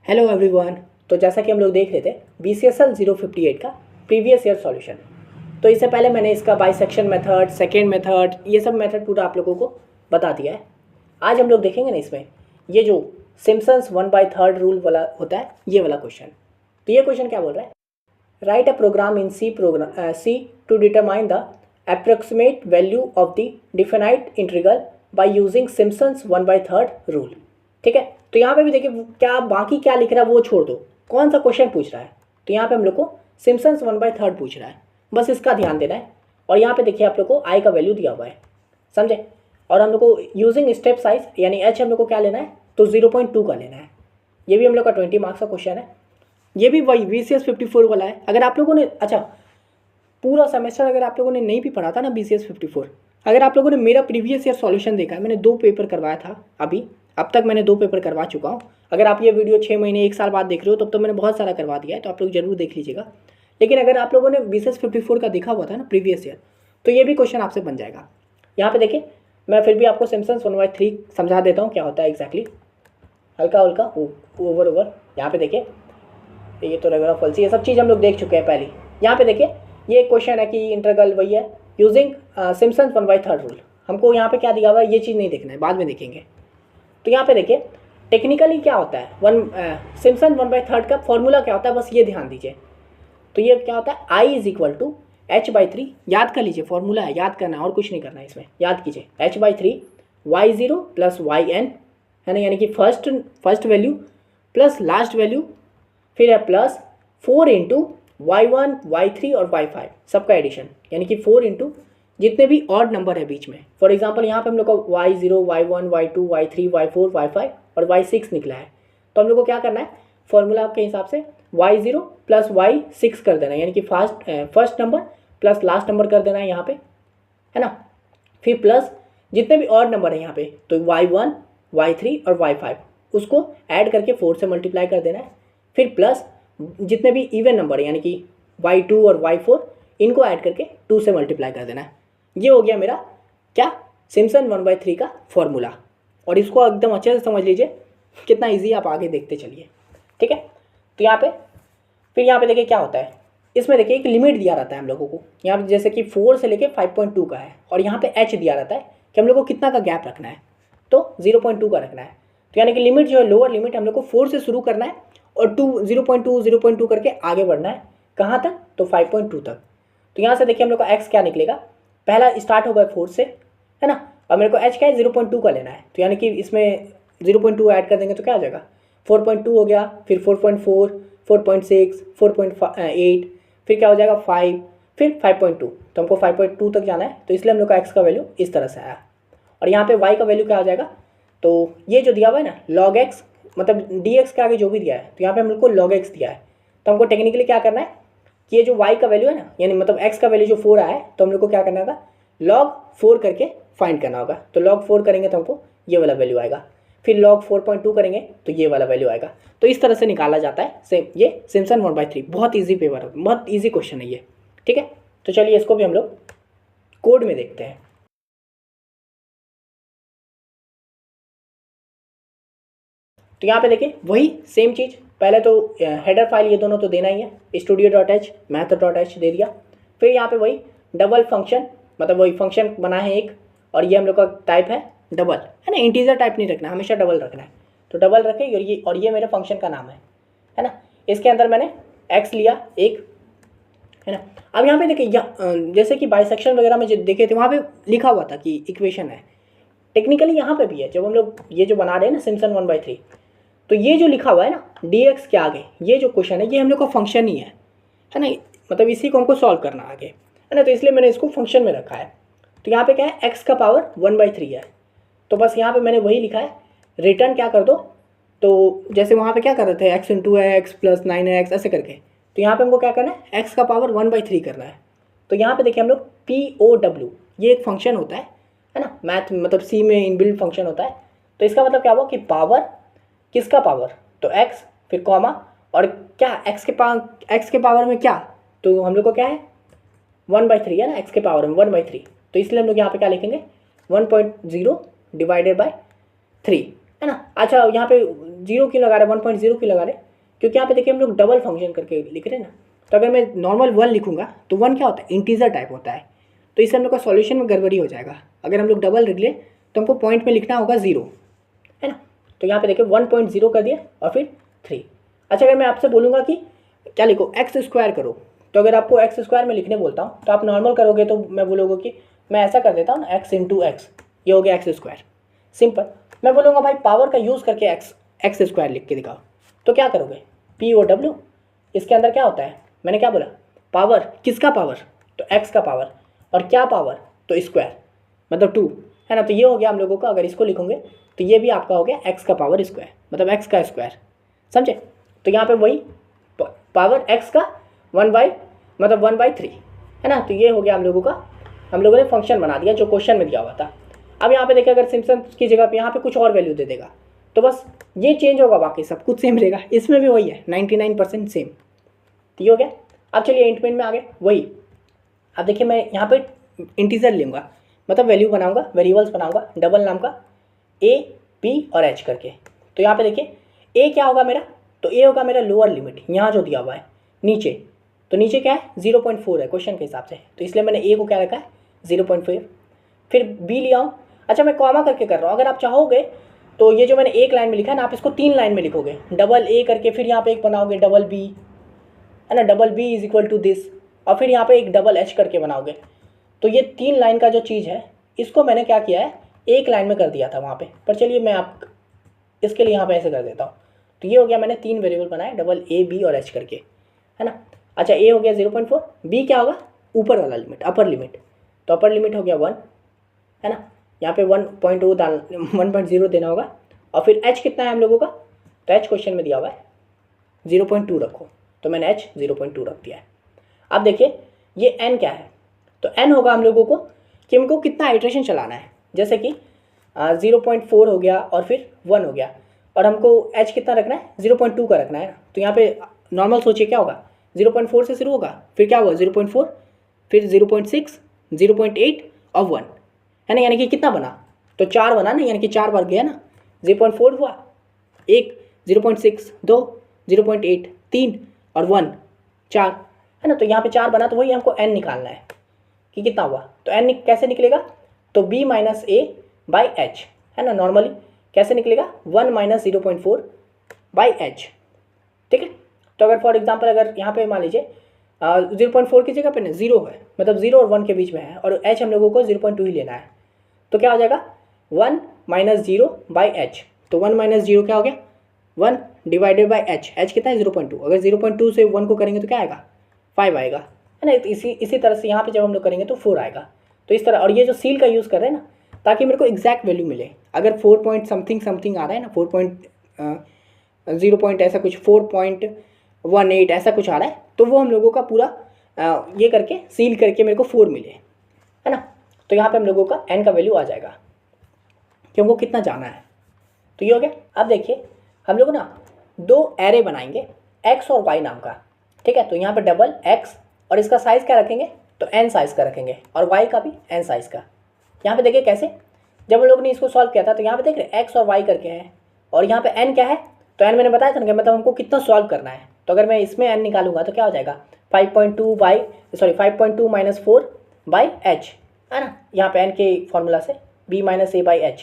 Hello everyone. तो जैसा कि हम लोग देख रहे थे BCSL 058 का प्रीवियस ईयर सॉल्यूशन। तो इससे पहले मैंने इसका बाइसेक्शन मेथड, सेकेंड मेथड, ये सब मेथड पूरा आप लोगों को बता दिया है। आज हम लोग देखेंगे ना इसमें ये जो सिम्पसन्स 1/3 रूल वाला होता है, ये वाला क्वेश्चन। तो ये क्वेश्चन क्या बोल रहा है, write a program in C to determine the approximate value of the definite integral by using Simpson's 1/3 rule. ठीक है, तो यहाँ पे भी देखिए क्या बाकी क्या लिख रहा है वो छोड़ दो, कौन सा क्वेश्चन पूछ रहा है। तो यहाँ पे हम लोग को सिम्पसन्स 1/3 पूछ रहा है, बस इसका ध्यान देना है। और यहाँ पे देखिए आप लोग को आई का वैल्यू दिया हुआ है, समझे। और हम लोग को यूजिंग स्टेप साइज यानी एच हम लोग को क्या लेना है, तो 0.2 का लेना है। ये भी हम लोग का 20 मार्क्स का क्वेश्चन है। ये भी वही BCS 54 वाला है। अगर आप लोगों ने अच्छा पूरा सेमेस्टर अगर आप लोगों ने नहीं भी पढ़ा था ना BCS 54, अगर आप लोगों ने मेरा प्रीवियस ईयर सॉल्यूशन देखा है, मैंने 2 पेपर करवाया था अब तक मैंने 2 पेपर करवा चुका हूँ। अगर आप ये वीडियो 6 महीने 1 साल बाद देख रहे हो तब तो मैंने बहुत सारा करवा दिया है, तो आप लोग जरूर देख लीजिएगा। लेकिन अगर आप लोगों ने BCS 54 का देखा हुआ था ना प्रीवियस ईयर, तो ये भी क्वेश्चन आपसे बन जाएगा। यहाँ पे देखिए मैं फिर भी आपको सिम्पसन्स 1/3 समझा देता हूँ क्या होता है एग्जैक्टली, हल्का हल्का ओवर। यहाँ पे देखिए ये तो रेगुलर फॉल्स, ये सब चीज़ हम लोग देख चुके हैं पहले। यहाँ पे देखिए ये क्वेश्चन है कि इंटीग्रल वही है यूजिंग सिम्पसन्स 1/3 रूल। हमको यहाँ पे क्या दिया हुआ है ये चीज़ नहीं देखना है, बाद में देखेंगे। तो यहाँ पे देखिए टेक्निकली क्या होता है सिम्पसन 1/3 का फॉर्मूला क्या होता है, बस ये ध्यान दीजिए। तो ये क्या होता है, I = h/3, याद कर लीजिए फॉर्मूला है, याद करना है और कुछ नहीं करना है इसमें, याद कीजिए h/3 y0 + yn है ना, यानी कि first value plus last value, फिर है प्लस 4 × y1 y3 और y5 सबका एडिशन, यानी कि 4 × जितने भी ऑड नंबर है बीच में। फॉर एग्जांपल यहाँ पे हम लोग का y0 y1 y2 y3 y4 y5 और y6 निकला है। तो हम लोग को क्या करना है, फॉर्मूला आपके हिसाब से y0 + y6 कर देना है, यानी कि first number plus last number कर देना है यहाँ पे, है ना। फिर प्लस जितने भी ऑड नंबर है यहाँ पे, तो y1 y3 और y5 उसको ऐड करके 4 से मल्टीप्लाई कर देना है। फिर प्लस जितने भी इवन नंबर है यानी कि y2 और y4 इनको ऐड करके 2 से मल्टीप्लाई कर देना है। ये हो गया मेरा क्या, सिम्पसन 1/3 का फॉर्मूला। और इसको एकदम अच्छे से समझ लीजिए, कितना इजी, आप आगे देखते चलिए। ठीक है, तो यहाँ पे फिर यहाँ पे देखिए क्या होता है, इसमें देखिए एक लिमिट दिया रहता है हम लोगों को, यहाँ पे जैसे कि 4 से लेके 5.2 का है, और यहाँ पे h दिया रहता है कि हम लोग को कितना का गैप रखना है, तो 0.2 का रखना है। तो यानी कि लिमिट जो है लोअर लिमिट हम लोग को 4 से शुरू करना है और 0.2 करके आगे बढ़ना है, कहाँ तक, तो 5.2 तक। तो यहाँ से देखिए हम लोग का x क्या निकलेगा, पहला स्टार्ट होगा 4 से, है ना, और मेरे को h क्या है 0.2 का लेना है। तो यानी कि इसमें 0.2 ऐड कर देंगे तो क्या आ जाएगा, 4.2 हो गया, फिर 4.4 4.6 4.8, फिर क्या हो जाएगा 5, फिर 5.2। तो हमको 5.2 तक जाना है, तो इसलिए हम लोग का x का वैल्यू इस तरह से आया। और यहाँ पे y का वैल्यू क्या हो जाएगा, तो ये जो दिया हुआ है ना log x, मतलब dx के आगे जो भी दिया है, तो यहाँ पे हम लोग को log x दिया है। तो हमको टेक्निकली क्या करना है कि ये जो y का वैल्यू है ना, यानी मतलब x का वैल्यू जो 4 आया है, तो हम लोग को क्या करना होगा, log 4 करके फाइंड करना होगा। तो log 4 करेंगे तो हमको ये वाला वैल्यू आएगा, फिर log 4.2 करेंगे तो ये वाला वैल्यू आएगा। तो इस तरह से निकाला जाता है सेम ये सिम्पसन 1/3। बहुत ईजी पेपर है, बहुत ईजी क्वेश्चन है ये। ठीक है, तो चलिए इसको भी हम लोग कोड में देखते हैं। तो यहाँ पे देखिए वही सेम चीज़, पहले तो हेडर फाइल ये दोनों तो देना ही है, studio.h math.h दे दिया। फिर यहाँ पे वही डबल फंक्शन, मतलब वही फंक्शन बना है एक, और ये हम लोग का टाइप है डबल, है ना, इंटीजर टाइप नहीं रखना, हमेशा डबल रखना है। तो डबल रखे और ये मेरे फंक्शन का नाम है ना। इसके अंदर मैंने x लिया एक, है ना। अब यहाँ पे देखिए जैसे कि बाइसेक्शन वगैरह में जो देखे थे वहाँ पे लिखा हुआ था कि इक्वेशन है, टेक्निकली यहाँ पे भी है। जब हम लोग ये जो बना रहे हैं ना सिम्पसन 1/3, तो ये जो लिखा हुआ है ना dx के आगे, ये जो क्वेश्चन है ये हम लोग का फंक्शन ही है ना, मतलब इसी को हमको सॉल्व करना आगे, है ना। तो इसलिए मैंने इसको फंक्शन में रखा है। तो यहाँ पे क्या है, x का पावर 1/3 है। तो बस यहाँ पे मैंने वही लिखा है, रिटर्न क्या कर दो, तो जैसे वहाँ पे क्या कर रहे थे x × x + 9x ऐसे करके, तो यहाँ पे हमको क्या करना है, x का पावर 1/3 करना है। तो यहाँ पे देखिए हम लोग POW, ये एक फंक्शन होता है ना, मैथ मतलब C में इनबिल्ट फंक्शन होता है। तो इसका मतलब क्या हुआ कि पावर, किसका पावर, तो x, फिर कॉमा, और क्या x के पावर में क्या, तो हम लोग को क्या है 1/3 है ना, x के पावर में 1/3। तो इसलिए हम लोग यहाँ पे क्या लिखेंगे 1.0 / 3, है ना। अच्छा यहाँ पे 0 क्यों लगा रहे हैं, 1.0 क्यों लगा रहे हैं, क्योंकि यहाँ पे देखिए हम लोग डबल फंक्शन करके लिख रहे हैं ना। तो अगर मैं नॉर्मल 1 लिखूंगा तो 1 क्या होता है, इंटीजर टाइप होता है, तो इससे हम लोग का सॉल्यूशन में गड़बड़ी हो जाएगा। अगर हम लोग डबल लिख लें तो हमको पॉइंट में लिखना होगा 0, है ना। तो यहाँ पे देखिए 1.0 कर दिया और फिर 3। अच्छा, अगर मैं आपसे बोलूँगा कि क्या लिखो, एक्स स्क्वायर करो, तो अगर आपको एक्स स्क्वायर में लिखने बोलता हूँ तो आप नॉर्मल करोगे तो मैं बोलूँगा कि मैं ऐसा कर देता हूँ ना, एक्स इंटू एक्स, ये हो गया एक्स स्क्वायर, सिंपल। मैं बोलूँगा भाई पावर का यूज़ करके एक्स स्क्वायर लिख के दिखाओ, तो क्या करोगे, POW, इसके अंदर क्या होता है, मैंने क्या बोला, पावर, किसका पावर, तो एक्स का पावर, और क्या पावर, तो स्क्वायर, मतलब 2, है ना। तो ये हो गया हम लोगों का, अगर इसको लिखोगे तो ये भी आपका हो गया एक्स का पावर स्क्वायर, मतलब एक्स का स्क्वायर, समझे। तो यहाँ पे वही पावर एक्स का 1/3, है ना। तो ये हो गया हम लोगों का, हम लोगों ने फंक्शन बना दिया जो क्वेश्चन में दिया हुआ था। अब यहाँ पे देखिए, अगर सिम्पसन की जगह पे यहाँ पे कुछ और वैल्यू दे देगा तो बस ये चेंज होगा, बाकी सब कुछ सेम रहेगा। इसमें भी वही है, 99% सेम। तो ये हो गया। अब चलिए इंटरमीडिएट में आ गए वही। अब देखिए मैं यहाँ पे इंटीजर लूँगा, मतलब वैल्यू बनाऊँगा, वेरिएबल्स बनाऊँगा, डबल नाम का A, P और H करके। तो यहाँ पे देखिए A क्या होगा मेरा, तो A होगा मेरा लोअर लिमिट, यहाँ जो दिया हुआ है नीचे, तो नीचे क्या है 0.4 है क्वेश्चन के हिसाब से, तो इसलिए मैंने A को क्या रखा है 0.4। फिर B लिया हूँ, अच्छा मैं कॉमा करके कर रहा हूँ, अगर आप चाहोगे तो ये जो मैंने एक लाइन में लिखा है ना, आप इसको 3 लाइन में लिखोगे, डबल A करके, फिर यहाँ पे एक बनाओगे डबल B, है ना, double B is equal to this, और फिर यहाँ पे एक डबल H करके बनाओगे। तो ये 3 लाइन का जो चीज़ है, इसको मैंने क्या किया है, एक लाइन में कर दिया था वहाँ पे, पर चलिए मैं आप इसके लिए यहाँ पे ऐसे कर देता हूँ। तो ये हो गया, मैंने 3 वेरिएबल बनाए, डबल A, B और H करके, है ना। अच्छा, A हो गया 0.4, B क्या होगा, ऊपर वाला लिमिट, अपर लिमिट, तो अपर लिमिट हो गया 1, है ना। यहाँ पे 1.0 देना होगा, और फिर H कितना है हम लोगों का, तो H क्वेश्चन में दिया हुआ है 0.2 रखो, तो मैंने H 0.2 रख दिया है। अब देखिए ये N क्या है, तो N होगा हम लोगों को कि हमको कितना आइट्रेशन चलाना है, जैसे कि 0.4 हो गया और फिर 1 हो गया, और हमको H कितना रखना है 0.2 का रखना है ना। तो यहाँ पे नॉर्मल सोचिए क्या होगा, 0.4 से शुरू होगा, फिर क्या होगा 0.4, फिर 0.6, 0.8 और 1, है ना। यानी कि कितना बना, तो 4 बना ना, यानी कि 4 बार गया ना, 0.4 हुआ 1, 0.6 2, 0.8 3 और 1 4, है ना। तो यहाँ पे 4 बना, तो वही हमको N निकालना है कि कितना हुआ। तो N कैसे निकलेगा, तो B minus A by H, है ना। नॉर्मली कैसे निकलेगा, 1 माइनस 0.4 बाई H, ठीक है। तो अगर फॉर एग्जांपल अगर यहाँ पे मान लीजिए 0.4 की जगह पे ना 0 है, मतलब 0 और 1 के बीच में है, और H हम लोगों को 0.2 ही लेना है, तो क्या हो जाएगा 1 माइनस 0 बाई H। तो 1 माइनस 0 क्या हो गया, 1 डिवाइडेड बाई H, H कितना है 0.2, अगर 0.2 से 1 को करेंगे तो क्या आएगा 5 आएगा, है ना। इसी तरह से यहाँ पे जब हम लोग करेंगे तो 4 आएगा। तो इस तरह, और ये जो सील का यूज़ कर रहे हैं ना, ताकि मेरे को एग्जैक्ट वैल्यू मिले। अगर 4 पॉइंट समथिंग आ रहा है ना, 4.0 पॉइंट ऐसा कुछ, 4.18 ऐसा कुछ आ रहा है, तो वो हम लोगों का पूरा ये करके सील करके मेरे को 4 मिले, है ना। तो यहाँ पे हम लोगों का N का वैल्यू आ जाएगा कि हमको कितना जाना है। तो ये हो गया। अब देखिए हम लोग ना 2 एरे बनाएंगे X और Y नाम का, ठीक है। तो यहाँ पे डबल X, और इसका साइज़ क्या रखेंगे, तो N साइज़ का रखेंगे, और Y का भी N साइज़ का। यहाँ पे देखिए कैसे, जब हम लोग ने इसको सॉल्व किया था तो यहाँ पे देख रहे X और Y करके है, और यहाँ पे N क्या है, तो N मैंने बताया था ना, मतलब हमको कितना सॉल्व करना है। तो अगर मैं इसमें N निकालूंगा तो क्या हो जाएगा 5.2 माइनस 4 बाई H, है ना। यहाँ पे N के फॉर्मूला से B minus A by H,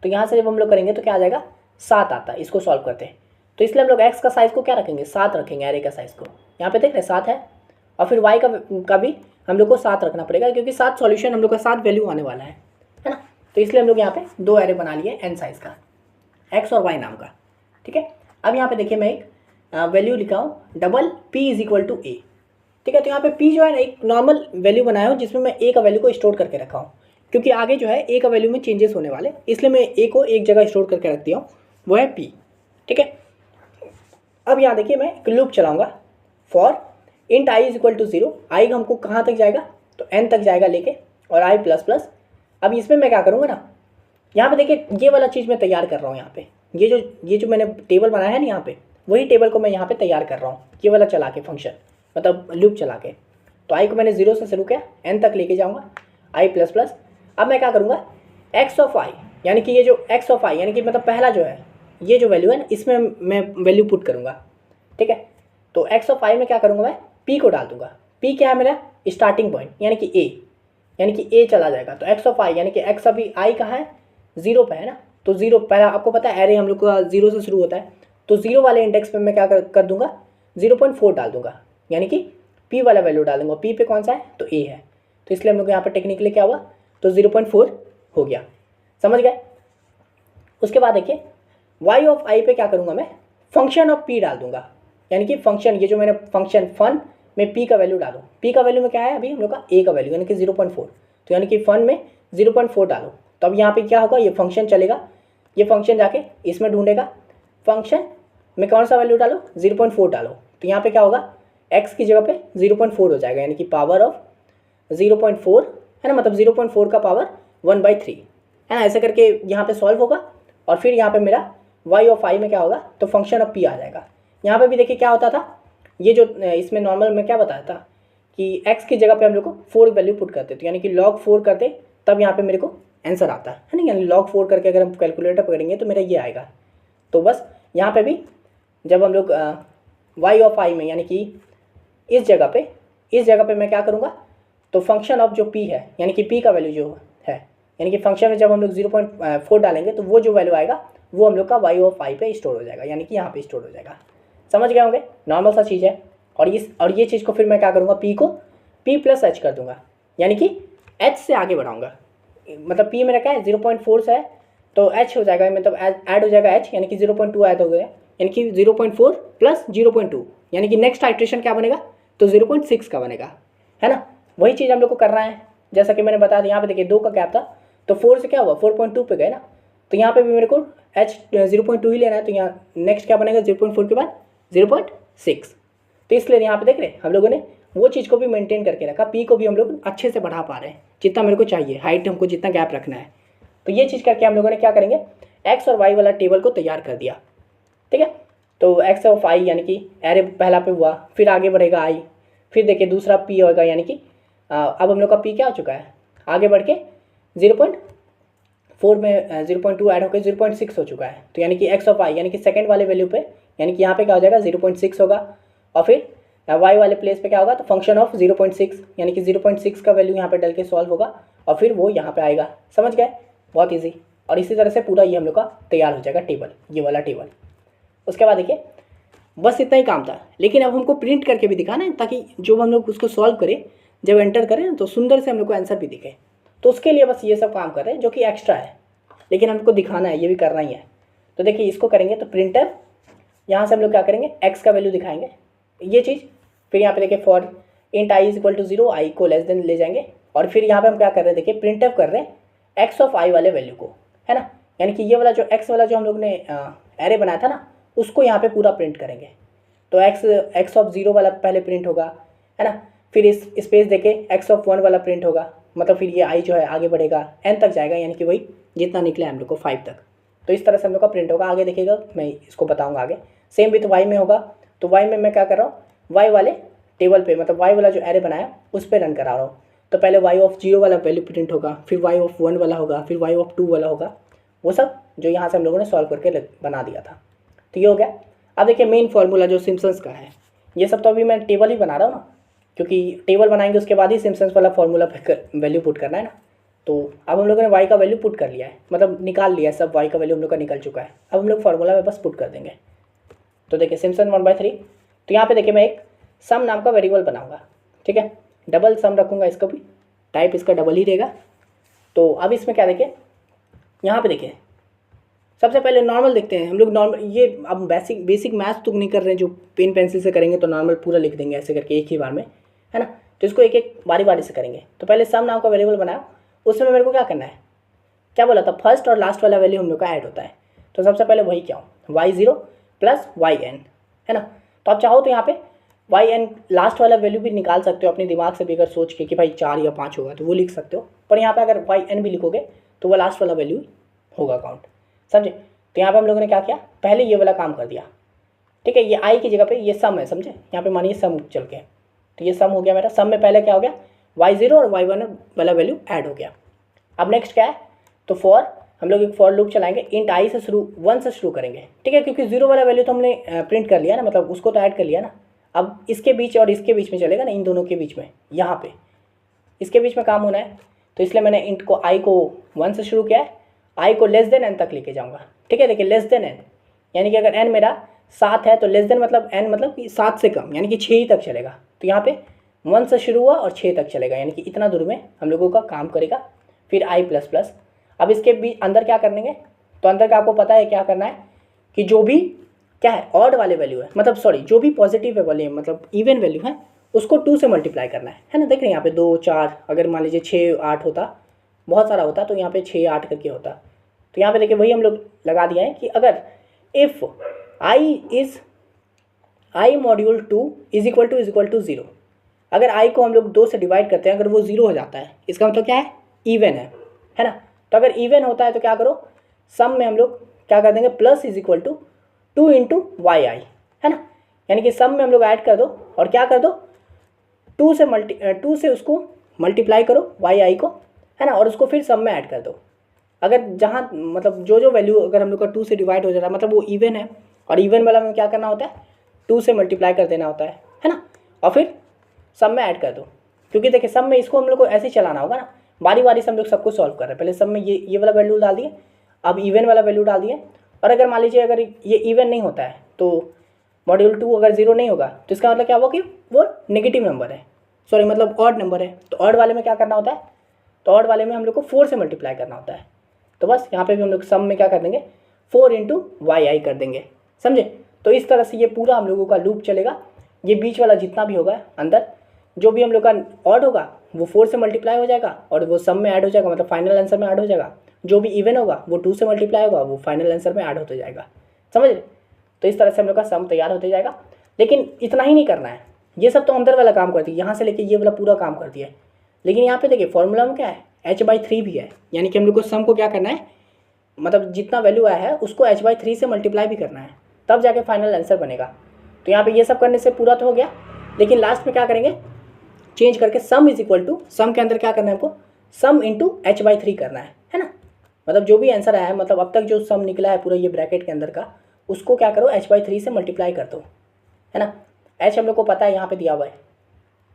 तो यहाँ से जब हम लोग करेंगे तो क्या आ जाएगा 7 आता है, इसको सॉल्व करते हैं। तो इसलिए हम लोग X का साइज़ को क्या रखेंगे 7 रखेंगे, एरे का साइज़ को। यहाँ पे देख रहे 7 है, और फिर Y का भी हम लोग को 7 रखना पड़ेगा, क्योंकि 7 सॉल्यूशन हम लोग का 7 वैल्यू आने वाला है ना। तो इसलिए हम लोग यहाँ पे 2 एरे बना लिए N साइज़ का, X और Y नाम का, ठीक है। अब यहाँ पे देखिए मैं एक वैल्यू लिखा हूँ double P is equal to A, ठीक है। तो यहाँ पे P जो है ना एक नॉर्मल वैल्यू बनाया हूँ, जिसमें मैं A का वैल्यू को स्टोर करके रखा हूँ, क्योंकि आगे जो है A का वैल्यू में चेंजेस होने वाले, इसलिए मैं A को एक जगह स्टोर करके रख दिया हूँ, वो है P, ठीक है। अब यहाँ देखिए मैं एक लूप चलाऊँगा, for int I is equal to 0, I हमको कहाँ तक जाएगा, तो N तक जाएगा लेके, और I प्लस प्लस। अब इसमें मैं क्या करूँगा ना, यहाँ पे देखिए ये वाला चीज़ मैं तैयार कर रहा हूँ, यहाँ पे ये जो मैंने टेबल बनाया है ना, यहाँ पे वही टेबल को मैं यहाँ पे तैयार कर रहा हूँ, ये वाला चला के फंक्शन, मतलब लूप चला के। तो I को मैंने 0 से शुरू किया, N तक लेके जाऊँगा, I प्लस प्लस। अब मैं क्या करूँगा, x ऑफ I, यानी कि ये जो x ऑफ I यानी कि मतलब पहला जो है ये जो वैल्यू है ना इसमें मैं वैल्यू पुट करूँगा, ठीक है। तो एक्स ऑफ आई में क्या करूँगा मैं, पी को डाल दूँगा। पी क्या है मेरा स्टार्टिंग पॉइंट यानी कि ए, यानी कि ए चला जाएगा। तो एक्स ऑफ आई यानी कि एक्स अभी आई कहाँ है, 0 पे है ना। तो 0 पहला आपको पता है एरे हम लोग का 0 से शुरू होता है। तो 0 वाले इंडेक्स पे मैं क्या कर दूँगा 0.4 डाल दूँगा, यानी कि पी वाला वैल्यू डाल दूँगा। पी पे कौन सा है तो ए है, तो इसलिए हम लोग यहाँ पर टेक्निकली क्या हुआ तो 0.4 हो गया, समझ गए। उसके बाद देखिए वाई ऑफ आई पे क्या करूँगा मैं, फंक्शन ऑफ पी डाल दूँगा, यानी कि फंक्शन ये जो मैंने फंक्शन फन में पी का वैल्यू डालूँ। पी का वैल्यू में क्या है अभी हम लोग का ए का वैल्यू यानी कि 0.4, तो यानी कि फन में 0.4 डालो। तो अब यहाँ पे क्या होगा, ये फंक्शन चलेगा, ये फंक्शन जाके इसमें ढूंढेगा, फंक्शन में कौन सा वैल्यू डालो 0.4 डालो। तो यहाँ पे क्या होगा x की जगह पे 0.4 हो जाएगा, यानी कि पावर ऑफ 0.4 है ना, मतलब 0.4 का पावर 1/3 है ना। ऐसे करके यहाँ पे सॉल्व होगा और फिर यहाँ पे मेरा y ऑफ i में क्या होगा तो फंक्शन ऑफ p आ जाएगा। यहाँ पे भी देखिए क्या होता था, ये जो इसमें नॉर्मल में क्या बताया था कि x की जगह पे हम लोग को 4 वैल्यू पुट करते, तो यानी कि log 4 करते तब यहाँ पे मेरे को आंसर आता है ना, यानी log 4 करके अगर हम कैलकुलेटर पकड़ेंगे तो मेरा ये आएगा। तो बस यहाँ पे भी जब हम लोग y ऑफ i में यानी कि इस जगह पे मैं क्या करूँगा तो फंक्शन ऑफ जो p है यानी कि p का वैल्यू जो है, यानी कि फंक्शन में जब हम लोग 0.4 डालेंगे तो वो जो वैल्यू आएगा वो हम लोग का y ऑफ i पे स्टोर हो जाएगा, यानी कि यहाँ पे स्टोर हो जाएगा। समझ गए होंगे, नॉर्मल सा चीज़ है। और ये चीज़ को फिर मैं क्या करूँगा p को p प्लस h कर दूँगा, यानी कि h से आगे बढ़ाऊँगा। मतलब p मेरा क्या है 0.4 से है तो h हो जाएगा, मतलब ऐड हो जाएगा h, यानी कि 0.2 ऐड हो गया, यानी कि 0.4 प्लस 0.2 यानी कि नेक्स्ट आइट्रेशन क्या बनेगा तो 0.6 का बनेगा, है ना। वही चीज़ हम लोग को करना है, जैसा कि मैंने बताया था। यहाँ पे देखिए 2 का गैप था तो 4 से क्या हुआ 4.2 पे गए ना, तो यहाँ पे भी मेरे को h 0.2 ही लेना है। तो यहाँ नेक्स्ट क्या बनेगा 0.4 के बाद 0.6। तो इसलिए यहाँ पे देख रहे हैं हम लोगों ने वो चीज़ को भी मेंटेन करके रखा, पी को भी हम लोग अच्छे से बढ़ा पा रहे हैं जितना मेरे को चाहिए, हाइट हमको जितना गैप रखना है। तो ये चीज़ करके हम लोगों ने क्या करेंगे एक्स और वाई वाला टेबल को तैयार कर दिया, ठीक है। तो एक्स ऑफ आई यानी कि एरे पहला पे हुआ, फिर आगे बढ़ेगा आई, फिर देखिए दूसरा पी होगा, यानी कि अब हम लोग का पी क्या हो चुका है आगे बढ़ के 0.4 में 0.2 ऐड होकर 0.6 हो चुका है। तो यानी कि एक्स ऑफ आई यानी कि सेकंड वाले वैल्यू पे यानी कि यहाँ पे क्या हो जाएगा 0.6 होगा, और फिर वाई वाले प्लेस पे क्या होगा तो फंक्शन ऑफ 0.6 यानी कि 0.6 का वैल्यू यहाँ पे डल के सॉल्व होगा और फिर वो यहाँ पे आएगा। समझ गए, बहुत ईजी। और इसी तरह से पूरा ये हम लोग का तैयार हो जाएगा टेबल, ये वाला टेबल। उसके बाद देखिए बस इतना ही काम था, लेकिन अब हमको प्रिंट करके भी दिखाना है ताकि जो हम लोग उसको सॉल्व करें जब एंटर करें तो सुंदर से हम लोग को आंसर भी दिखे। तो उसके लिए बस ये सब काम कर रहे हैं जो कि एक्स्ट्रा है, लेकिन हमको दिखाना है, ये भी करना ही है। तो देखिए इसको करेंगे तो प्रिंटर यहाँ से हम लोग क्या करेंगे एक्स का वैल्यू दिखाएंगे ये चीज़, फिर यहाँ पे देखिए for int I is equal to 0 I को लेस देन ले जाएंगे, और फिर यहाँ पे हम क्या कर रहे हैं देखिए प्रिंट कर रहे हैं एक्स ऑफ आई वाले वैल्यू को, है ना। यानी कि ये वाला जो एक्स वाला जो हम लोग ने एरे बनाया था ना उसको यहाँ पे पूरा प्रिंट करेंगे। तो एक्स ऑफ 0 वाला पहले प्रिंट होगा, है ना, फिर इस स्पेस देके एक्स ऑफ 1 वाला प्रिंट होगा, मतलब फिर ये आई जो है आगे बढ़ेगा n तक जाएगा, यानी कि वही जितना निकला है हम लोग को 5 तक। तो इस तरह से हम लोग का प्रिंट होगा। आगे देखिएगा मैं इसको बताऊंगा आगे। सेम विथ वाई में होगा, तो वाई में मैं क्या कर रहा हूँ वाई वाले टेबल पे, मतलब वाई वाला जो एरे बनाया उस पर रन करा रहा हूँ। तो पहले वाई ऑफ 0 वाला वैल्यू प्रिंट होगा, फिर वाई ऑफ 1 वाला होगा, फिर वाई ऑफ 2 वाला होगा, वो सब जो यहाँ से हम लोगों ने सॉल्व करके बना दिया था। तो ये हो गया। अब देखिए मेन फार्मूला जो सिम्पसन्स का है, ये सब तो अभी मैं टेबल ही बना रहा हूँ ना, क्योंकि टेबल बनाएंगे उसके बाद ही सिम्पसन्स वाला फार्मूला वैल्यू पुट करना है ना। तो अब हम लोगों ने y का वैल्यू पुट कर लिया है, मतलब निकाल लिया है सब, y का वैल्यू हम लोग का निकल चुका है। अब हम लोग फार्मूला में बस पुट कर देंगे। तो देखिए सिम्पसन 1/3। तो यहाँ पे देखिए मैं एक सम नाम का वेरिएबल बनाऊंगा, ठीक है, डबल सम रखूँगा, इसका भी टाइप इसका डबल ही रहेगा। तो अब इसमें क्या देखिए यहाँ पे देखिए सबसे पहले नॉर्मल देखते हैं हम लोग। नॉर्मल ये अब बेसिक मैथ्स तो नहीं कर रहे हैं, जो पेन पेंसिल से करेंगे तो नॉर्मल पूरा लिख देंगे ऐसे करके एक ही बार में, है ना। तो इसको एक एक बारी बारी से करेंगे। तो पहले सम नाम का वेरिएबल बनाया, उसमें मेरे को क्या करना है, क्या बोला था, फर्स्ट और लास्ट वाला वैल्यू हम लोग का ऐड होता है। तो सबसे पहले वही क्या हो y0 प्लस yn, है ना। तो आप चाहो तो यहाँ पे yn लास्ट वाला वैल्यू भी निकाल सकते हो अपने दिमाग से भी, अगर सोच के कि भाई 4 या 5 होगा तो वो लिख सकते हो, पर यहाँ पे अगर yn भी लिखोगे तो वो लास्ट वाला वैल्यू होगा काउंट, समझे। तो यहाँ पे हम लोगों ने क्या किया, पहले ये वाला काम कर दिया, ठीक है। ये आई की जगह पे ये सम है, समझे, यहाँ पे मानिए सम चल के, तो ये सम हो गया मेरा। सम में पहले क्या हो गया y0 और y1 वाला वैल्यू ऐड हो गया। अब नेक्स्ट क्या है, तो फॉर हम लोग एक फॉर लूप चलाएंगे, इंट आई से शुरू 1 से शुरू करेंगे, ठीक है, क्योंकि 0 वाला वैल्यू तो हमने प्रिंट कर लिया ना, मतलब उसको तो ऐड कर लिया ना। अब इसके बीच और इसके बीच में चलेगा ना, इन दोनों के बीच में, यहाँ पे इसके बीच में काम होना है, तो इसलिए मैंने इंट को आई को 1 से शुरू किया है, आई को लेस देन n तक लेके जाऊँगा, ठीक है। देखिए लेस देन n यानी कि अगर n मेरा 7 है तो लेस देन मतलब n मतलब कि 7 से कम, यानी कि 6 ही तक चलेगा। तो यहाँ पे 1 से शुरू हुआ और 6 तक चलेगा, यानी कि इतना दूर में हम लोगों का काम करेगा। फिर आई प्लस प्लस, अब इसके भी अंदर क्या करेंगे, तो अंदर का आपको पता है क्या करना है कि जो भी क्या है ऑड वाले वैल्यू है, मतलब सॉरी जो भी पॉजिटिव है वाले मतलब इवन वैल्यू है उसको 2 से मल्टीप्लाई करना है ना। देख रहे हैं यहाँ पे 2 4, अगर मान लीजिए 6 8 होता, बहुत सारा होता तो यहाँ पे 6 8 करके होता। तो यहाँ पे देखिए वही हम लोग लगा दिया है कि अगर if I module 2 is equal to 0, अगर आई को हम लोग 2 से डिवाइड करते हैं, अगर वो 0 हो जाता है इसका मतलब क्या है, इवन है ना। तो अगर इवन होता है तो क्या करो, सम में हम लोग क्या कर देंगे, plus is equal to 2 into Y I, है ना। यानी कि सम में हम लोग ऐड कर दो और क्या कर दो, 2 से उसको मल्टीप्लाई करो वाई आई को, है ना, और उसको फिर सम में ऐड कर दो। अगर जहाँ मतलब जो वैल्यू अगर हम लोग का 2 से डिवाइड हो जा रहा है मतलब वो इवन है, और इवन वाला में क्या करना होता है, 2 से मल्टीप्लाई कर देना होता है ना, और फिर सम में ऐड कर दो। क्योंकि देखिए सम में इसको हम लोग को ऐसे चलाना होगा ना, बारी बारी से हम लोग सब कुछ सॉल्व कर रहे हैं। पहले सम में ये वाला वैल्यू डाल दिए, अब इवन वाला वैल्यू डाल दिए, और अगर मान लीजिए अगर ये इवन नहीं होता है तो मॉड्यूल 2 अगर 0 नहीं होगा तो इसका मतलब क्या हुआ कि वो नेगेटिव नंबर है, सॉरी मतलब ऑड नंबर है। तो ऑड वाले में क्या करना होता है, तो ऑड वाले में हम लोग को 4 से मल्टीप्लाई करना होता है। तो बस यहाँ पे भी हम लोग सम में क्या कर देंगे, 4 इंटू वाई आई कर देंगे, समझे। तो इस तरह से ये पूरा हम लोगों का लूप चलेगा। ये बीच वाला जितना भी होगा अंदर जो भी हम लोग का ऑड होगा वो 4 से मल्टीप्लाई हो जाएगा और वो सम में ऐड हो जाएगा, मतलब फाइनल आंसर में ऐड हो जाएगा। जो भी इवन होगा वो 2 से मल्टीप्लाई होगा, वो फाइनल आंसर में ऐड होते जाएगा, समझ रहे। तो इस तरह से हम लोग का सम तैयार होते जाएगा। लेकिन इतना ही नहीं करना है, ये सब तो अंदर वाला काम करती है, यहाँ से लेके ये वाला पूरा काम करती है। लेकिन यहाँ पे देखिए फॉर्मूला में क्या है, h/3 भी है, यानी कि हम लोग को सम को क्या करना है, मतलब जितना वैल्यू आया है उसको h/3 से मल्टीप्लाई भी करना है, तब जाके फाइनल आंसर बनेगा। तो यहाँ पे ये सब करने से पूरा तो हो गया, लेकिन लास्ट में क्या करेंगे, चेंज करके सम इज इक्वल टू, सम के अंदर क्या करना है हमको, सम इंटू h/3 करना है ना। मतलब जो भी आंसर आया है, मतलब अब तक जो सम निकला है पूरा ये ब्रैकेट के अंदर का, उसको क्या करो h/3 से मल्टीप्लाई कर दो, है ना। h हम लोग को पता है यहाँ पे दिया हुआ है,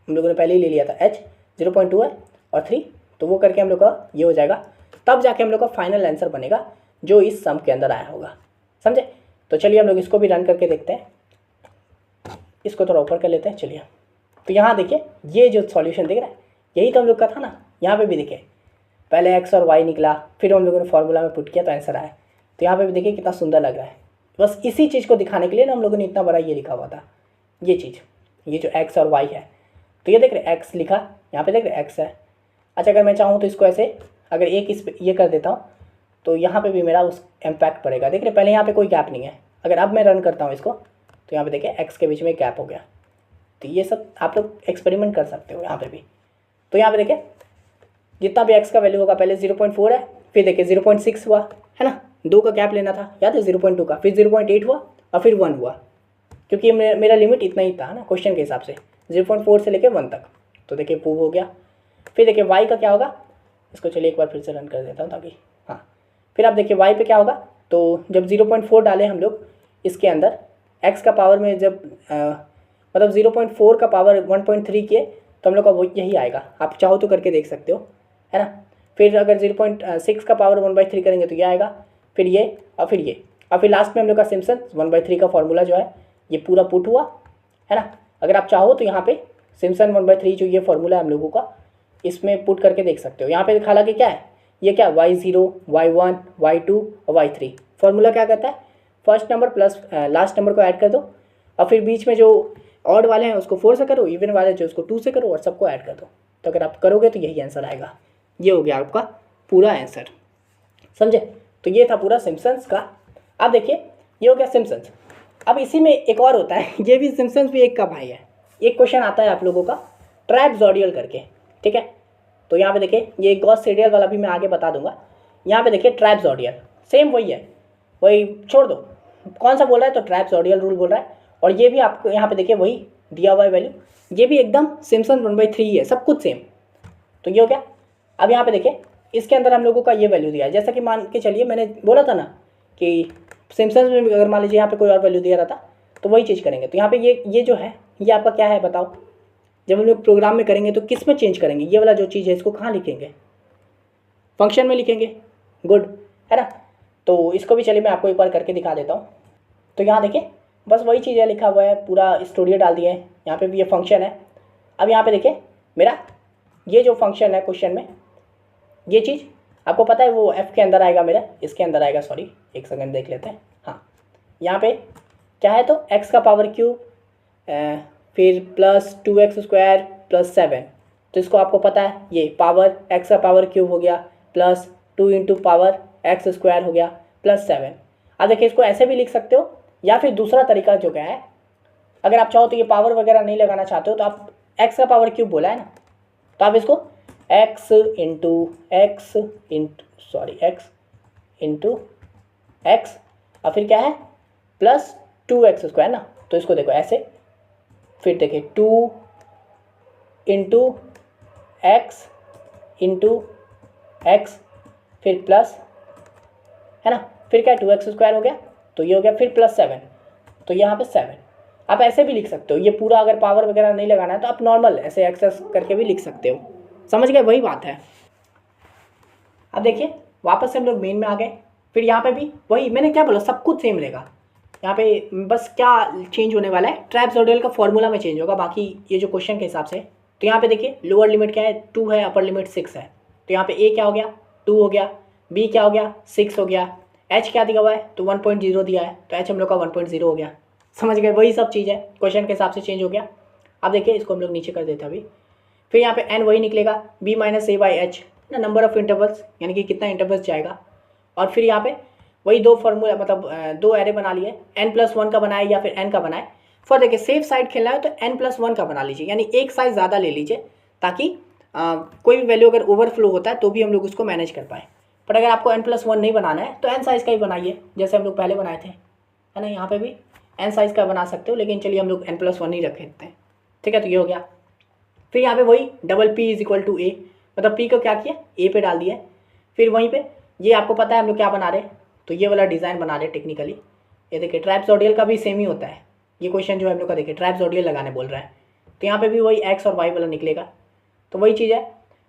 हम लोगों ने पहले ही ले लिया था, h 0.2 है और 3, तो वो करके हम लोग का ये हो जाएगा, तब जाके हम लोग का फाइनल आंसर बनेगा जो इस सम के अंदर आया होगा, समझे। तो चलिए हम लोग इसको भी रन करके देखते हैं, इसको थोड़ा ऊपर कर लेते हैं। चलिए तो यहाँ देखिए ये जो सॉल्यूशन दिख रहा है यही तो हम लोग का था ना। यहाँ पे भी देखिए पहले x और y निकला, फिर हम लोगों ने फॉर्मूला में पुट किया तो आंसर आया। तो यहाँ पे भी देखिए कितना सुंदर लग रहा है। बस इसी चीज़ को दिखाने के लिए ना हम लोगों ने इतना बड़ा ये लिखा हुआ था, ये चीज़, ये जो x और y है। तो ये देख रहे x लिखा, यहाँ पे देख रहे x है। अच्छा अगर मैं चाहूँ तो इसको ऐसे अगर एक इस ये कर देता हूँ तो यहाँ पे भी मेरा उस इम्पैक्ट पड़ेगा। देख रहे पहले यहाँ पे कोई गैप नहीं है, अगर अब मैं रन करता हूँ इसको तो यहाँ पे देखिए x के बीच में गैप हो गया। तो ये सब आप लोग एक्सपेरिमेंट कर सकते हो यहाँ पे भी। तो यहाँ पे देखिए जितना भी x का वैल्यू होगा, पहले 0.4 है, फिर देखिए 0.6 हुआ, है ना, 2 का गैप लेना था, याद है 0.2 का, फिर 0.8 हुआ और फिर 1 हुआ, क्योंकि मेरा लिमिट इतना ही था ना क्वेश्चन के हिसाब से, 0.4 से लेके 1 तक। तो देखिए प्रूव हो गया। फिर देखिए y का क्या होगा, इसको चलिए एक बार फिर से रन कर देता हूँ ताकि, हाँ, फिर आप देखिए y पे क्या होगा, तो जब 0.4 डाले हम लोग इसके अंदर, x का पावर में जब मतलब 0.4 का पावर 1.3 किए तो हम लोग का वो यही आएगा। आप चाहो तो करके देख सकते हो, है ना। फिर अगर 0.6 का पावर 1/3 करेंगे तो ये आएगा, फिर ये और फिर ये, और फिर लास्ट में हम लोग का सिम्पसन 1/3 का फॉर्मूला जो है ये पूरा पुट हुआ, है ना। अगर आप चाहो तो यहाँ पे सिम्पसन 1/3 जो ये फॉर्मूला है हम लोगों का, इसमें पुट करके देख सकते हो। यहाँ पे हालांकि क्या है, ये क्या y0 y1 y2 और y3, फॉर्मूला क्या कहता है, first number plus last number को ऐड कर दो, और फिर बीच में जो ऑड वाले हैं उसको 4 से करो, इवन वाले जो उसको 2 से करो, और सबको ऐड कर दो। तो अगर आप करोगे तो यही आंसर आएगा। ये हो गया आपका पूरा आंसर, समझे। तो ये था पूरा सिम्पसन्स का। अब देखिए ये हो गया सिम्पसन्स। अब इसी में एक और होता है, ये भी सिम्पसन्स भी एक का भाई है। एक क्वेश्चन आता है आप लोगों का ट्रैपजॉइडल करके, ठीक है। तो यहाँ पे देखिए ये गॉस सीरियल वाला भी मैं आगे बता दूंगा। यहाँ पे देखिए ट्रैपजॉइडल सेम वही है, वही छोड़ दो कौन सा बोल रहा है, तो ट्रैपजॉइडल रूल बोल रहा है। और ये भी आपको यहाँ पे देखिए वही दिया हुआ है वैल्यू, ये भी एकदम सिम्पसन 1/3 है, सब कुछ सेम। तो ये हो गया। अब यहाँ पे देखिए इसके अंदर हम लोगों का ये वैल्यू दिया है, जैसा कि मान के चलिए मैंने बोला था ना कि सिम्पसन्स में भी अगर मान लीजिए यहाँ पे कोई और वैल्यू दिया रहता तो वही चीज़ करेंगे। तो यहाँ पे ये जो है ये आपका क्या है बताओ, जब हम लोग प्रोग्राम में करेंगे तो किस में चेंज करेंगे, ये वाला जो चीज़ है इसको कहाँ लिखेंगे, फंक्शन में लिखेंगे, गुड है ना। तो इसको भी चलिए मैं आपको एक बार करके दिखा देता हूँ। तो यहाँ देखिए बस वही चीज़ है, लिखा हुआ है पूरा स्टूडियो डाल दिया है, यहाँ पे भी ये फंक्शन है। अब यहाँ पे देखिए मेरा ये जो फंक्शन है क्वेश्चन में, ये चीज़ आपको पता है वो एफ के अंदर आएगा, मेरा इसके अंदर आएगा, सॉरी एक सेकंड देख लेते हैं। हाँ यहाँ पे क्या है, तो एक्स का पावर क्यूब फिर प्लस 2x² प्लस 7, तो इसको आपको पता है ये पावर एक्स का पावर क्यूब हो गया प्लस 2 इंटू पावर x² हो गया प्लस 7। अब देखिए इसको ऐसे भी लिख सकते हो, या फिर दूसरा तरीका जो क्या है, अगर आप चाहो तो ये पावर वगैरह नहीं लगाना चाहते हो तो आप एक्स का पावर क्यूब बोला है ना, तो आप इसको x इंटू x और फिर क्या है प्लस 2x² ना, तो इसको देखो ऐसे, फिर देखिए 2 इंटू x फिर प्लस है ना, फिर क्या 2x² हो गया, तो ये हो गया फिर प्लस 7, तो यहाँ पे 7। आप ऐसे भी लिख सकते हो, ये पूरा अगर पावर वगैरह नहीं लगाना है तो आप नॉर्मल ऐसे एक्सेस करके भी लिख सकते हो, समझ गए, वही बात है। अब देखिए वापस से हम लोग मेन में आ गए, फिर यहाँ पे भी वही मैंने क्या बोला, सब कुछ सेम रहेगा। यहाँ पे बस क्या चेंज होने वाला है, ट्रापेज़ोइडल का फॉर्मूला में चेंज होगा, बाकी ये जो क्वेश्चन के हिसाब से। तो यहाँ पे देखिए लोअर लिमिट क्या है 2 है, अपर लिमिट 6 है, तो यहाँ पे ए क्या हो गया 2 हो गया, बी क्या हो गया 6 हो गया, एच क्या दिया हुआ है तो 1.0 दिया है, तो एच हम लोग का 1.0 हो गया, समझ गए, वही सब चीज़ है, क्वेश्चन के हिसाब से चेंज हो गया। अब देखिए इसको हम लोग नीचे कर देते हैं अभी, फिर यहाँ पे एन वही निकलेगा b minus A by H ना, नंबर ऑफ इंटरवल्स यानी कि कितना इंटरवल्स जाएगा, और फिर यहाँ पे वही दो फार्मूला मतलब दो एरे बना लिए, n+1 का बनाए या फिर n का बनाए। फॉर देखिए सेफ साइड खेलना है तो n+1 का बना लीजिए, यानी एक साइज ज़्यादा ले लीजिए ताकि कोई भी वैल्यू अगर ओवरफ्लो होता है तो भी हम लोग उसको मैनेज कर पाए। बट अगर आपको n+1 नहीं बनाना है तो n साइज़ का ही बनाइए, जैसे हम लोग पहले बनाए थे, है ना। यहाँ पे भी n साइज़ का बना सकते हो, लेकिन चलिए हम लोग n+1 ही रख देते हैं, ठीक है। तो ये हो गया, फिर यहाँ पे वही डबल p = a, मतलब p को क्या किया a पे डाल दिया, फिर वहीं पे ये आपको पता है हम लोग क्या बना रहे, तो ये वाला डिज़ाइन बना रहे टेक्निकली। ये देखिए ट्रापेज़ोइडल का भी सेम ही होता है, ये क्वेश्चन जो है हम लोग का देखिए ट्रापेज़ोइडल लगाने बोल रहा है, तो यहाँ पे भी वही x और y वाला निकलेगा। तो वही चीज़ है,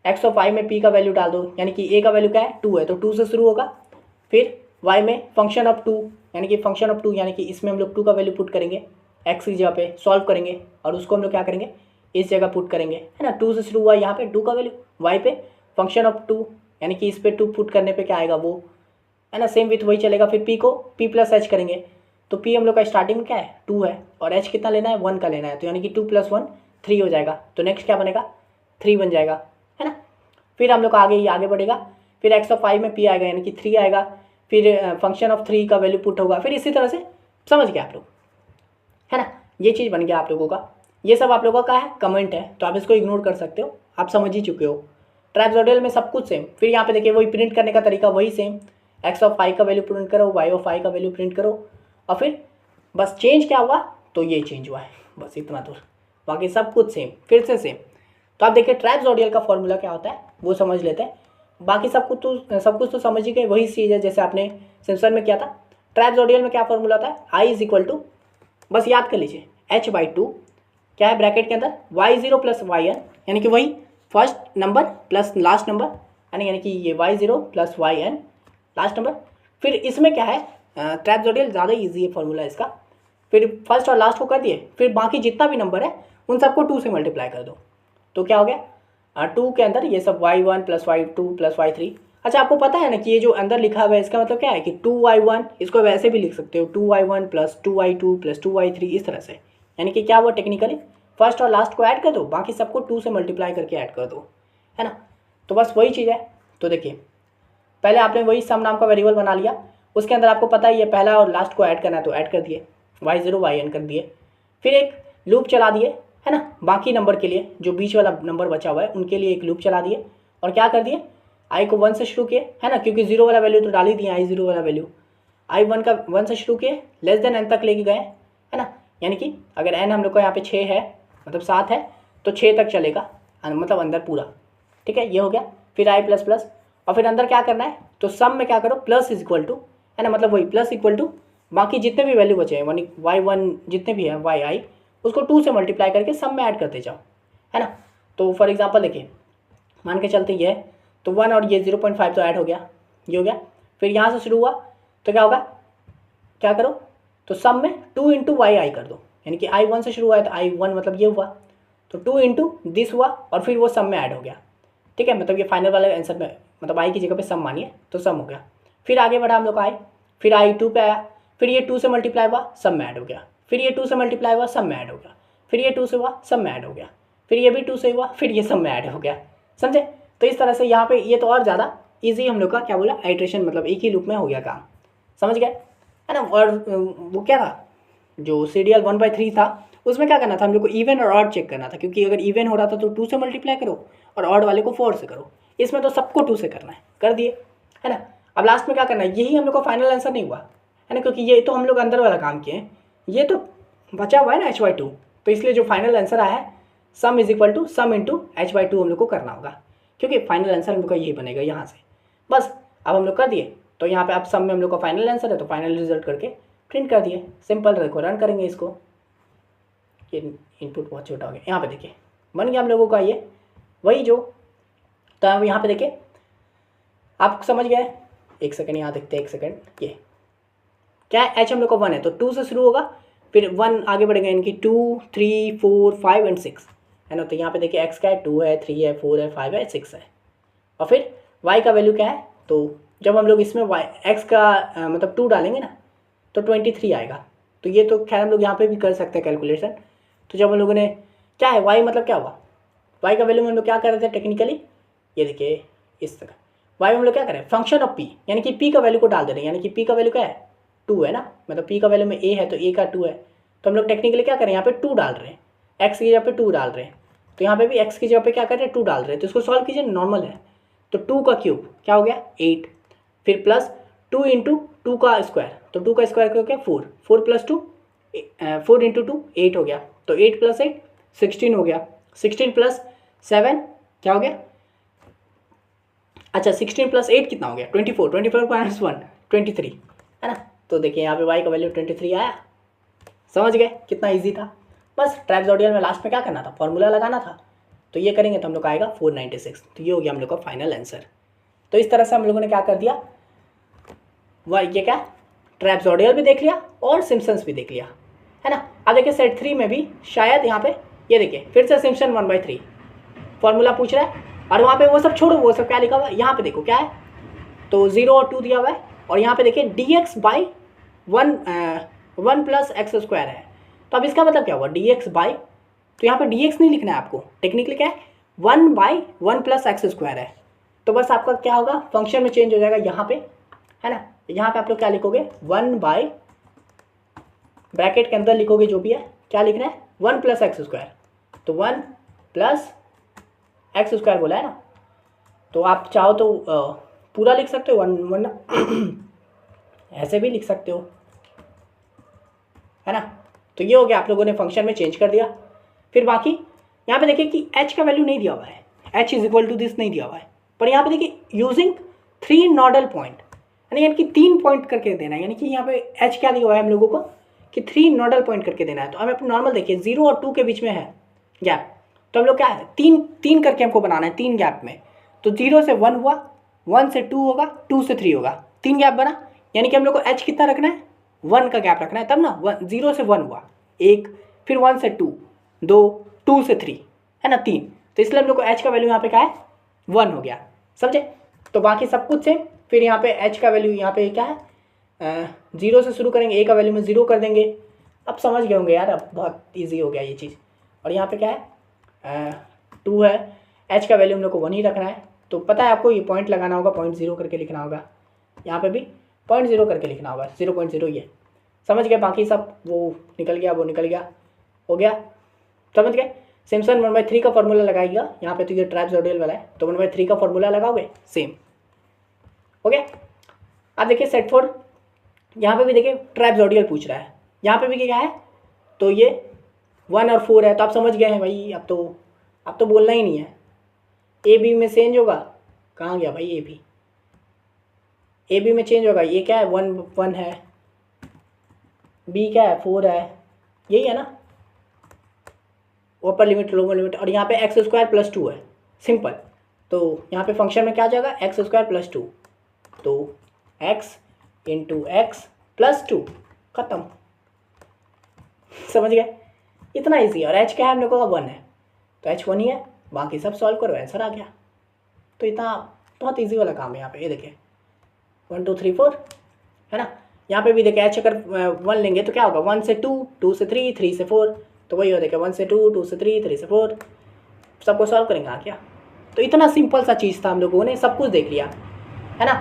x और y में p का वैल्यू डाल दो, यानी कि a का वैल्यू क्या है 2 है, तो 2 से शुरू होगा, फिर y में फंक्शन ऑफ 2 यानी कि फंक्शन ऑफ 2 यानी कि इसमें हम लोग 2 का वैल्यू पुट करेंगे, x की जगह पे सॉल्व करेंगे और उसको हम लोग क्या करेंगे इस जगह पुट करेंगे, है ना। 2 से शुरू हुआ, यहाँ पे 2 का वैल्यू, y पे फंक्शन ऑफ 2 यानी कि इस पे 2 पुट करने पे क्या आएगा वो, है ना, सेम विथ वही चलेगा। फिर p को p + h करेंगे, तो p हम लोग का स्टार्टिंग में क्या है 2 है और h कितना लेना है 1 का लेना है, तो यानी कि 2 + 1 3 हो जाएगा, तो नेक्स्ट क्या बनेगा 3 बन जाएगा, है ना। फिर हम लोग आगे बढ़ेगा, फिर x और y में p आएगा यानी कि 3 आएगा, फिर फंक्शन ऑफ 3 का वैल्यू पुट होगा, फिर इसी तरह से, समझ गए आप लोग, है ना। ये चीज़ बन गया आप लोगों का, ये सब आप लोगों का है कमेंट है, तो आप इसको इग्नोर कर सकते हो, आप समझ ही चुके हो। ट्रापेज़ोइडल में सब कुछ सेम, फिर यहाँ पे देखिए वही प्रिंट करने का तरीका वही सेम, x और y का वैल्यू प्रिंट करो, y और y का वैल्यू प्रिंट करो, और फिर बस चेंज क्या हुआ तो ये चेंज हुआ है, बस इतना दूर, बाकी सब कुछ सेम, फिर से सेम। तो आप देखिए ट्रापेज़ोइडल का फॉर्मूला क्या होता है वो समझ लेते हैं, बाकी सब कुछ तो समझ ही गए, वही चीज़ है जैसे आपने सिम्पसन में किया था। ट्रापेज़ोइडल में क्या फॉर्मूला होता है, i = बस याद कर लीजिए h/2 क्या है ब्रैकेट के अंदर y0 + yn, यानी कि वही first number plus last number, यानी कि ये y0 + yn लास्ट नंबर। फिर इसमें क्या है ट्रापेज़ोइडल ज़्यादा इजी है फॉर्मूला इसका, फिर फर्स्ट और लास्ट को कर दिए, फिर बाकी जितना भी नंबर है उन सबको 2 से मल्टीप्लाई कर दो, तो क्या हो गया 2 के अंदर ये सब y1 + y2 + y3। अच्छा आपको पता है ना कि ये जो अंदर लिखा हुआ है इसका मतलब क्या है कि 2y1, इसको वैसे भी लिख सकते हो 2y1 + 2y2 + 2y3 इस तरह से, यानी कि क्या हुआ टेक्निकली फर्स्ट और लास्ट को ऐड कर दो, बाकी सबको 2 से मल्टीप्लाई करके ऐड कर दो, है ना। तो बस वही चीज़ है। तो देखिए पहले आपने वही सम नाम का वेरिएबल बना लिया, उसके अंदर आपको पता है ये पहला और लास्ट को ऐड करना है तो ऐड कर दिए, y0 yn कर दिए, फिर एक लूप चला दिए, है ना, बाकी नंबर के लिए जो बीच वाला नंबर बचा हुआ है उनके लिए एक लूप चला दिए, और क्या कर दिए i को 1 से शुरू किए, है ना, क्योंकि 0 वाला वैल्यू तो डाल ही दिया, i0 वाला वैल्यू i1 का 1 से शुरू किए लेस देन n तक लेके गए, है ना, यानी कि अगर n हम लोग का यहाँ पे 6 है मतलब 7 है तो 6 तक चलेगा, मतलब अंदर पूरा, ठीक है, ये हो गया। फिर i++ और फिर अंदर क्या करना है, तो सम में क्या करो, प्लस इज इक्वल टू, है ना, मतलब वही प्लस इक्वल टू बाकी जितने भी वैल्यू बचे हैं y1 जितने भी हैं yi, उसको 2 से मल्टीप्लाई करके सम में ऐड करते जाओ, है ना। तो फॉर एग्जांपल देखिए, मान के चलते ये है, तो 1 और ये 0.5 तो ऐड हो गया, ये हो गया। फिर यहाँ से शुरू हुआ तो क्या होगा, क्या करो, तो सम में 2 इंटू वाई आई कर दो, यानी कि i1 से शुरू हुआ है तो i1 मतलब ये हुआ, तो 2 इंटू दिस हुआ और फिर वो सम में ऐड हो गया, ठीक है। मतलब ये फाइनल वाले आंसर में, मतलब आई की जगह पे सम मानिए तो सम हो गया। फिर आगे बढ़ा हम लोग आई, फिर i2 पे आया, फिर ये 2 से मल्टीप्लाई हुआ, सम में ऐड हो गया, फिर ये 2 से मल्टीप्लाई हुआ, सम में ऐड हो गया, फिर ये 2 से हुआ, सम में ऐड हो गया, फिर ये भी 2 से हुआ, फिर ये सम में ऐड हो गया, समझे। तो इस तरह से यहाँ पे ये तो और ज़्यादा ईजी हम लोग का क्या बोला, आइट्रेशन, मतलब एक ही लूप में हो गया काम, समझ गए, है ना। और वो क्या था, जो सीरियल 1/3 था, उसमें क्या करना था हम लोग को, इवन और ऑड चेक करना था, क्योंकि अगर इवन हो रहा था तो 2 से मल्टीप्लाई करो और ऑड वाले को 4 से करो। इसमें तो सबको 2 से करना है, कर दिए, है ना। अब लास्ट में क्या करना है, यही हम लोग का फाइनल आंसर नहीं हुआ, है ना, क्योंकि ये तो हम लोग अंदर वाला काम किए हैं, ये तो बचा हुआ है ना h/2, तो इसलिए जो फाइनल आंसर आया है sum is equal to sum into h/2 हम लोग को करना होगा, क्योंकि फाइनल आंसर हम लोग का यही बनेगा यहाँ से। बस अब हम लोग कर दिए, तो यहाँ पे अब सम में हम लोग का फाइनल आंसर है, तो फाइनल रिजल्ट करके प्रिंट कर दिए, सिंपल। देखो रन करेंगे इसको, ये इनपुट बहुत छोटा हो गया, यहाँ पे देखिए बन गया हम लोगों का ये वही जो, तो अब यहाँ पे देखिए आप समझ गए। एक सेकंड यहाँ देखते हैं, एक सेकंड, ये क्या है, एच हम लोग का 1 है तो 2 से शुरू होगा, फिर 1 आगे बढ़ेगा, यानी कि 2 3 4 5 एंड 6, है ना। तो यहाँ पे देखिए एक्स क्या है, 2 है, 3 है, 4 है, 5 है, 6 है, और फिर वाई का वैल्यू क्या है, तो जब हम लोग इसमें वाई एक्स का मतलब 2 डालेंगे ना तो 23 आएगा। तो ये तो खैर हम लोग यहाँ पे भी कर सकते हैं कैलकुलेशन। तो जब हम लोगों ने क्या है, वाई मतलब क्या हुआ, वाई का वैल्यू में हम लोग क्या कर रहे थे टेक्निकली, ये देखिए इस तरह, वाई में हम लोग क्या करें, फंक्शन ऑफ पी, यानी कि पी का वैल्यू को डाल दे रहे हैं, यानी कि पी का वैल्यू क्या है, 2 है ना, मतलब पी का वैल्यू में ए है तो ए का 2 है, तो हम लोग टेक्निकली क्या करें, यहाँ पे 2 डाल रहे हैं, एक्स की जगह पे 2 डाल रहे हैं, तो यहाँ पे भी एक्स की जगह पे क्या कर रहे हैं, 2 डाल रहे हैं, तो इसको सॉल्व कीजिए, नॉर्मल है, तो 2 का क्यूब क्या हो गया 8, फिर प्लस 2 इंटू 2 का स्क्वायर, तो 2 का स्क्वायर क्या हो गया 4, 4 प्लस 2 4 इंटू 2 8 हो गया, तो 8 प्लस 8 16 हो गया, 16 प्लस 7 क्या हो गया, अच्छा 16 प्लस 8 कितना हो गया 24, 24 माइनस 1 23, है ना। तो देखिए यहाँ पे y का वैल्यू 23 आया, समझ गए कितना इजी था। बस ट्राइपजॉइडल में लास्ट में क्या करना था, फॉर्मूला लगाना था, तो ये करेंगे तो हम लोग का आएगा 496, तो ये हो गया हम लोग का फाइनल आंसर। तो इस तरह से हम लोगों ने क्या कर दिया, वह ये क्या ट्राइपजॉइडल भी देख लिया और सिम्पसन्स भी देख लिया, है ना। अब देखिए सेट 3 में भी शायद यहाँ पे ये देखिए फिर से सिम्पसन 1/3 फॉर्मूला पूछ रहा है, और वहाँ पे वो सब छोड़ो, वो सब क्या लिखा हुआ है, यहाँ पे देखो क्या है, तो 0 और 2 दिया हुआ है, और यहाँ पे देखिए dx/1 प्लस एक्स स्क्वायर है, तो अब इसका मतलब क्या हुआ dx बाई, तो यहाँ पे dx नहीं लिखना है आपको, टेक्निकली क्या है 1/1 प्लस एक्स स्क्वायर है, तो बस आपका क्या होगा फंक्शन में चेंज हो जाएगा यहाँ पे, है ना। यहाँ पे आप लोग क्या लिखोगे 1 बाई ब्रैकेट के अंदर लिखोगे जो भी है, क्या लिखना है 1 प्लस एक्स स्क्वायर, तो 1 प्लस एक्स स्क्वायर बोला है ना, तो आप चाहो तो पूरा लिख सकते हो 1 ऐसे भी लिख सकते हो, है ना। तो ये हो गया, आप लोगों ने फंक्शन में चेंज कर दिया। फिर बाकी यहाँ पे देखिए कि h का वैल्यू नहीं दिया हुआ है, h is equal to this नहीं दिया हुआ है, पर यहाँ पे देखिए यूजिंग 3 नोडल पॉइंट, यानी कि 3 पॉइंट करके देना है, यानी कि यहाँ पे h क्या दिया हुआ है हम लोगों को कि 3 नोडल पॉइंट करके देना है। तो हमें अपने नॉर्मल देखिए 0 और 2 के बीच में है गैप, तो हम लोग क्या है 3 करके हमको बनाना है, 3 गैप में, तो 0 से 1 हुआ, 1 से 2 होगा, 2 से 3 होगा, 3 गैप बना, यानी कि हम लोग को h कितना रखना है 1 का गैप रखना है, तब ना 0 से 1 हुआ 1, फिर 1 से 2 2, 2 से 3, है ना 3, तो इसलिए हम लोग को h का वैल्यू यहाँ पे क्या है 1 हो गया, समझे। तो बाकी सब कुछ सेम, फिर यहाँ पे h का वैल्यू यहाँ पे क्या है 0 से शुरू करेंगे, a का वैल्यू में 0 कर देंगे, अब समझ गए होंगे यार, अब बहुत ईजी हो गया ये चीज़। और यहाँ पे क्या है 2 है, h का वैल्यू हम लोग को 1 ही रखना है, तो पता है आपको ये पॉइंट लगाना होगा, 0.0 करके लिखना होगा, यहाँ पे भी 0.0 करके लिखना होगा, 0.0 ये समझ गए। बाकी सब वो निकल गया, वो निकल गया, हो गया, समझ गए। सिम्पसन 1/3 का फॉर्मूला लगाइएगा यहाँ पे, तो ये ट्राइपजॉइडल वाला है, तो 1/3 का फॉर्मूला लगाओगे सेम, हो गया। अब देखिए सेट 4, यहाँ पे भी देखिए ट्राइपजॉइडल पूछ रहा है, यहाँ पे भी क्या है, तो ये 1 और 4 है, तो आप समझ गए हैं भाई, अब तो बोलना ही नहीं है, ए बी में चेंज होगा, कहाँ गया भाई ए बी, ए बी में चेंज होगा, ये क्या है 1 1 है, बी क्या है 4 है, यही है ना अपर लिमिट लोअर लिमिट, और यहाँ पे एक्स स्क्वायर प्लस 2 है, सिंपल। तो यहाँ पे फंक्शन में क्या आ जाएगा एक्स स्क्वायर प्लस 2, तो एक्स इंटू एक्स प्लस 2, खत्म, समझ गए, इतना ईजी है। और एच क्या है हम लोगों का 1 है, तो एच 1 ही है, बाकी सब सॉल्व करो आंसर आ गया। तो इतना बहुत ईजी वाला काम है यहाँ पे, ये देखिए 1 2 3 4 है ना। यहाँ पे भी देखिए एच अगर 1 लेंगे तो क्या होगा 1 से 2, 2 से 3, 3 से 4, तो वही हो देखिए 1 से 2, 2 से 3, 3 से 4, सबको सॉल्व करेंगे क्या। तो इतना सिंपल सा चीज़ था, हम लोगों ने सब कुछ देख लिया है ना।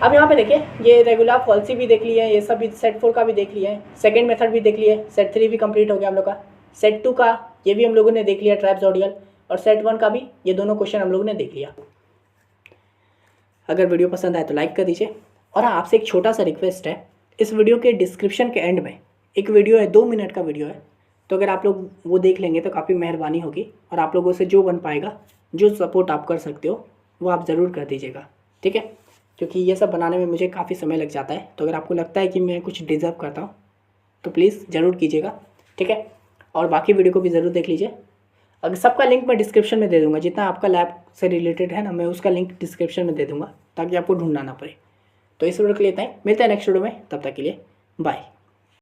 अब यहाँ पे देखिए ये रेगुलर फॉल्सी भी देख लिए, ये सब भी सेट 4 का भी देख लिया है, सेकेंड मेथड भी देख लिए, सेट 3 भी कंप्लीट हो गया हम लोग का, सेट 2 का ये भी हम लोगों ने देख लिया ट्राइपजॉइडल, और सेट 1 का भी ये दोनों क्वेश्चन हम लोगों ने देख लिया। अगर वीडियो पसंद आए तो लाइक कर दीजिए, और हाँ आपसे एक छोटा सा रिक्वेस्ट है, इस वीडियो के डिस्क्रिप्शन के एंड में एक वीडियो है, 2 मिनट का वीडियो है, तो अगर आप लोग वो देख लेंगे तो काफ़ी मेहरबानी होगी, और आप लोगों से जो बन पाएगा, जो सपोर्ट आप कर सकते हो वो आप ज़रूर कर दीजिएगा, ठीक है, क्योंकि ये सब बनाने में मुझे काफ़ी समय लग जाता है। तो अगर आपको लगता है कि मैं कुछ डिज़र्व करता हूँ तो प्लीज़ ज़रूर कीजिएगा, ठीक है। और बाकी वीडियो को भी ज़रूर देख लीजिए, अगर सबका लिंक मैं डिस्क्रिप्शन में दे दूँगा, जितना आपका लैब से रिलेटेड है ना, मैं उसका लिंक डिस्क्रिप्शन में दे दूँगा ताकि आपको ढूंढना ना पड़े। तो इस वीडियो के लिए इतना ही, मिलते हैं नेक्स्ट वीडियो में, तब तक के लिए बाय।